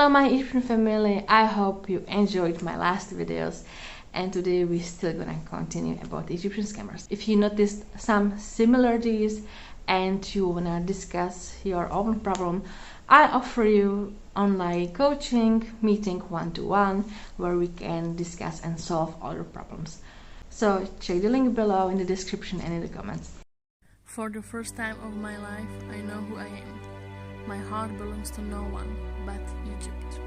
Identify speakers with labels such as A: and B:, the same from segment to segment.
A: Hello my Egyptian family, I hope you enjoyed my last videos, and today we're still gonna continue about Egyptian scammers. If you noticed some similarities and you wanna discuss your own problem, I offer you online coaching meeting one-to-one where we can discuss and solve all your problems. So check the link below in the description and in the comments.
B: For the first time of my life, I know who I am. My heart belongs to no one but Egypt.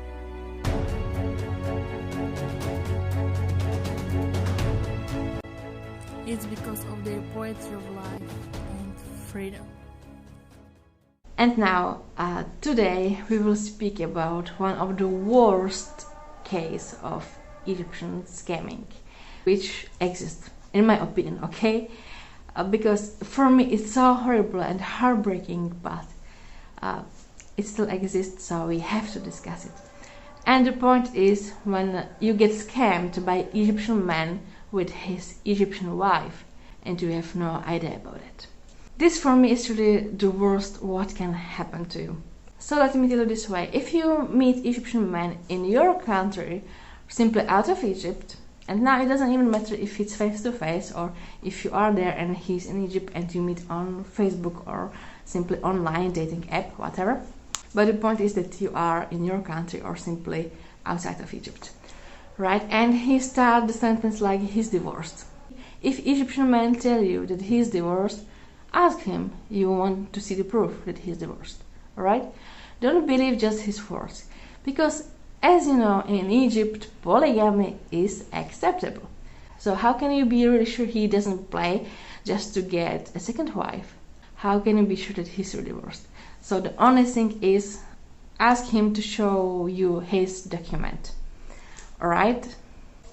B: It's because of their poetry of life and freedom.
A: And now, today we will speak about one of the worst case of Egyptian scamming, which exists, in my opinion, okay? Because for me it's so horrible and heartbreaking, but it still exists, so we have to discuss it. And the point is, when you get scammed by Egyptian man with his Egyptian wife and you have no idea about it. This for me is really the worst what can happen to you. So let me tell you this way: if you meet Egyptian man in your country, simply out of Egypt, and now it doesn't even matter if it's face to face or if you are there and he's in Egypt and you meet on Facebook or simply online dating app, whatever. But the point is that you are in your country or simply outside of Egypt, right? And he starts the sentence like he's divorced. If Egyptian man tell you that he's divorced, ask him you want to see the proof that he's divorced, alright? Don't believe just his words, because as you know, in Egypt, polygamy is acceptable. So how can you be really sure he doesn't play just to get a second wife? How can you be sure that he's really divorced? So the only thing is, ask him to show you his document, alright?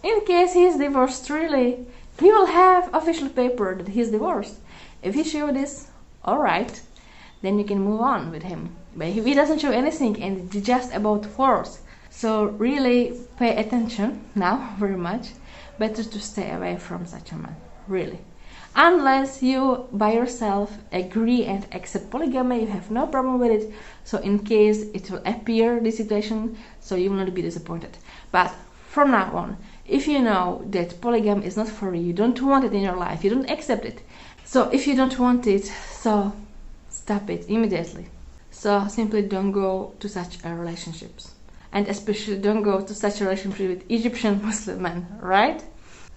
A: In case he's divorced really, he will have official paper that he's divorced. If he show this, alright, then you can move on with him. But if he doesn't show anything and it's just about force, so really pay attention now very much. Better to stay away from such a man, really. Unless you by yourself agree and accept polygamy, you have no problem with it. So in case it will appear this situation, so you will not be disappointed. But from now on, if you know that polygamy is not for you, you don't want it in your life, you don't accept it. So if you don't want it, so stop it immediately. So simply don't go to such relationships. And especially don't go to such a relationship with Egyptian Muslim men, right?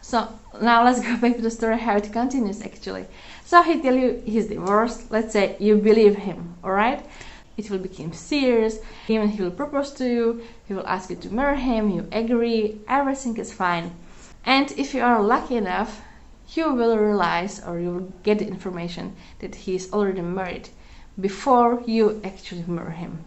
A: So now let's go back to the story, how it continues actually. So he tell you he's divorced. Let's say you believe him, alright? It will become serious. Even he will propose to you, he will ask you to marry him, you agree, everything is fine. And if you are lucky enough, you will realize, or you will get the information that he is already married before you actually marry him.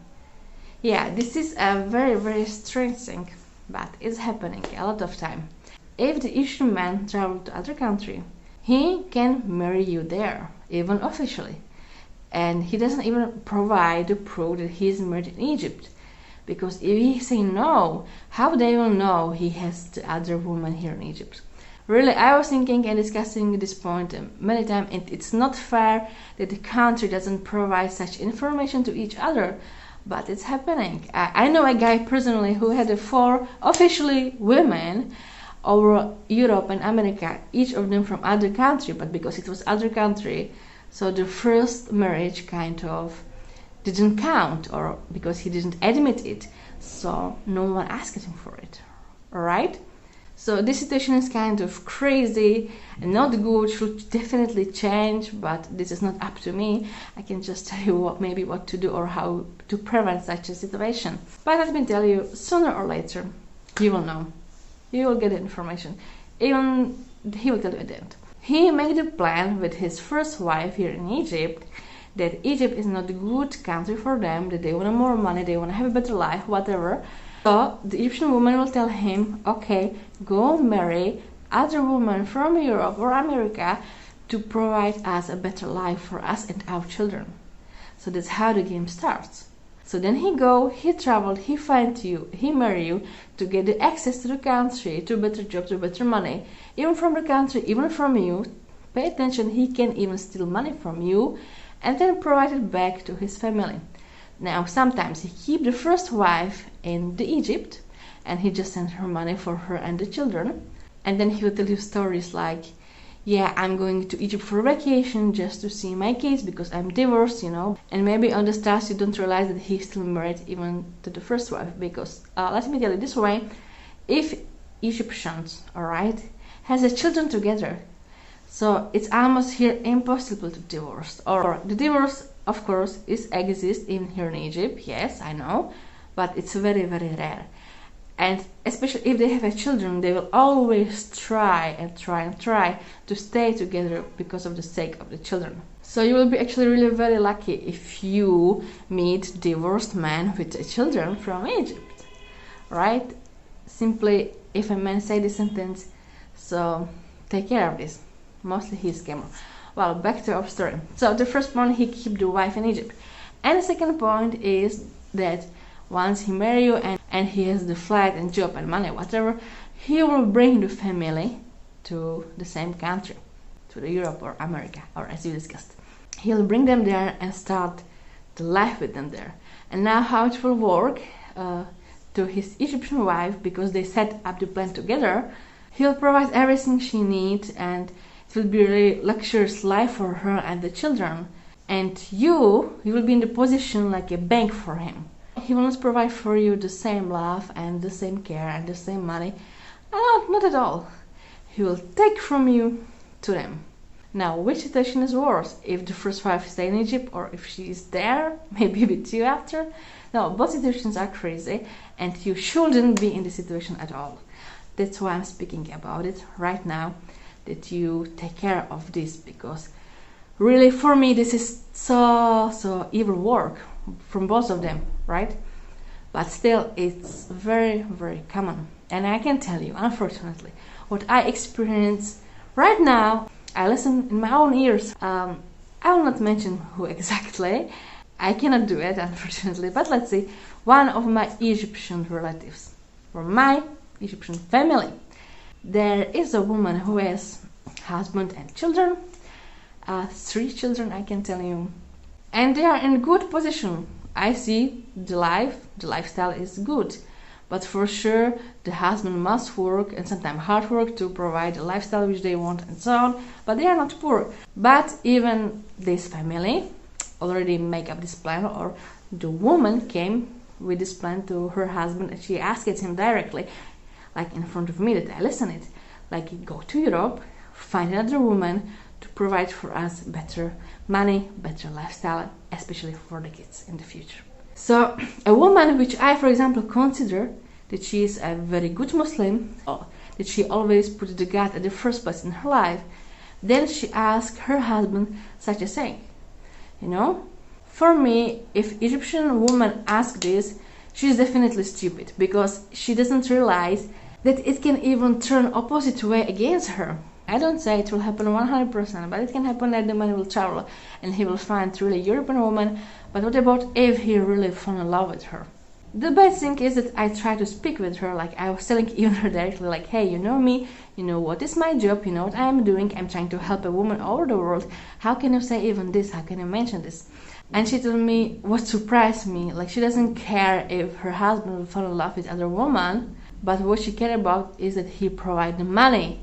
A: Yeah, this is a very, very strange thing, but it's happening a lot of time. If the Egyptian man travels to other country, he can marry you there, even officially. And he doesn't even provide the proof that he is married in Egypt. Because if he say no, how they will know he has the other woman here in Egypt? Really, I was thinking and discussing this point many times, and it's not fair that the country doesn't provide such information to each other. But it's happening. I know a guy personally who had 4 officially women over Europe and America, each of them from other country, but because it was other country, so the first marriage kind of didn't count, or because he didn't admit it, so no one asked him for it, alright? So this situation is kind of crazy and not good, should definitely change, but this is not up to me. I can just tell you maybe what to do or how to prevent such a situation. But let me tell you, sooner or later, you will know. You will get the information. Even he will tell you at the end. He made a plan with his first wife here in Egypt that Egypt is not a good country for them, that they want more money, they want to have a better life, whatever. So the Egyptian woman will tell him, okay, go marry other women from Europe or America to provide us a better life for us and our children. So that's how the game starts. So then he go, he traveled, he find you, he marry you to get the access to the country, to a better job, to better money, even from the country, even from you. Pay attention, he can even steal money from you and then provide it back to his family. Now sometimes he keep the first wife in the Egypt and he just sent her money for her and the children, and then he will tell you stories like, yeah, I'm going to Egypt for vacation just to see my kids because I'm divorced, and maybe on the stars you don't realize that he's still married even to the first wife, because let me tell you this way, if Egyptians, alright, has a children together, so it's almost here impossible to divorce, or the divorce of course exists even here in Egypt, yes, I know, but it's very, very rare. And especially if they have a children, they will always try to stay together because of the sake of the children. So you will be actually really very lucky if you meet divorced man with children from Egypt, right? Simply, if a man say this sentence, so take care of this. Mostly he's scammer. Well, back to our story. So the first point, he keep the wife in Egypt, and the second point is that once he marry you and he has the flight and job and money, whatever, he will bring the family to the same country, to the Europe or America, or as you discussed. He'll bring them there and start the life with them there. And now how it will work to his Egyptian wife, because they set up the plan together, he'll provide everything she needs, and it will be a really luxurious life for her and the children. And you will be in the position like a bank for him. He will not provide for you the same love and the same care and the same money. Not at all. He will take from you to them. Now, which situation is worse? If the first wife stays in Egypt, or if she is there, maybe with you after? No, both situations are crazy, and you shouldn't be in this situation at all. That's why I'm speaking about it right now, that you take care of this, because really for me this is so evil work from both of them, right? But still, it's very, very common. And I can tell you, unfortunately, what I experience right now, I listen in my own ears. I will not mention who exactly. I cannot do it, unfortunately. But let's see, one of my Egyptian relatives, from my Egyptian family, there is a woman who has husband and children, 3 children, I can tell you. And they are in good position. I see the lifestyle is good. But for sure, the husband must work, and sometimes hard work, to provide a lifestyle which they want and so on. But they are not poor. But even this family already make up this plan, or the woman came with this plan to her husband, and she asked him directly, like in front of me, that I listen it, like, go to Europe, find another woman to provide for us better money, better lifestyle, especially for the kids in the future. So a woman which I, for example, consider that she is a very good Muslim, or that she always put the God at the first place in her life, then she asked her husband such a thing. For me, if Egyptian woman asks this, she is definitely stupid, because she doesn't realize that it can even turn opposite way against her. I don't say it will happen 100%, but it can happen that the man will travel and he will find really European woman. But what about if he really fall in love with her? The bad thing is that I try to speak with her, like I was telling even her directly, like, hey, you know me, you know what is my job, you know what I am doing, I'm trying to help a woman all over the world. How can you say even this? How can you mention this? And she told me what surprised me, like she doesn't care if her husband will fall in love with other woman, but what she cared about is that he provide the money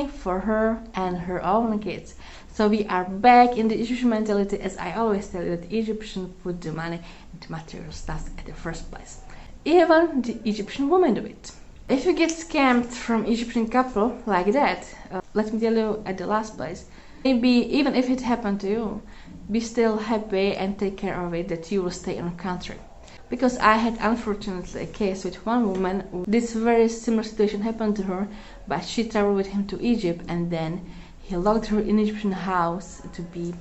A: for her and her own kids. So we are back in the Egyptian mentality, as I always tell you, that Egyptians put the money into material stuff at the first place. Even the Egyptian women do it. If you get scammed from Egyptian couple like that, let me tell you at the last place, maybe even if it happened to you, be still happy and take care of it, that you will stay in your country. Because I had unfortunately a case with one woman, this very similar situation happened to her, but she traveled with him to Egypt, and then he locked her in an Egyptian house to be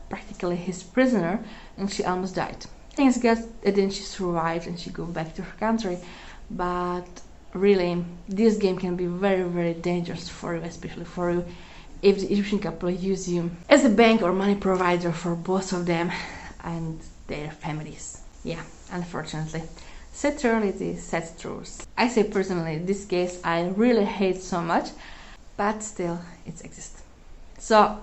A: practically his prisoner, and she almost died. Thanks God, and then she survived and she go back to her country. But really, this game can be very, very dangerous for you, especially for you if the Egyptian couple use you as a bank or money provider for both of them and their families. Yeah, unfortunately. Sad reality, sad truth. I say personally, this case I really hate so much, but still it exists. So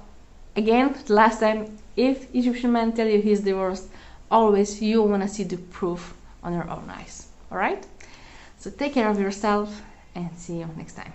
A: again, the last time, if Egyptian man tell you he's divorced, always you want to see the proof on your own eyes. All right? So take care of yourself and see you next time.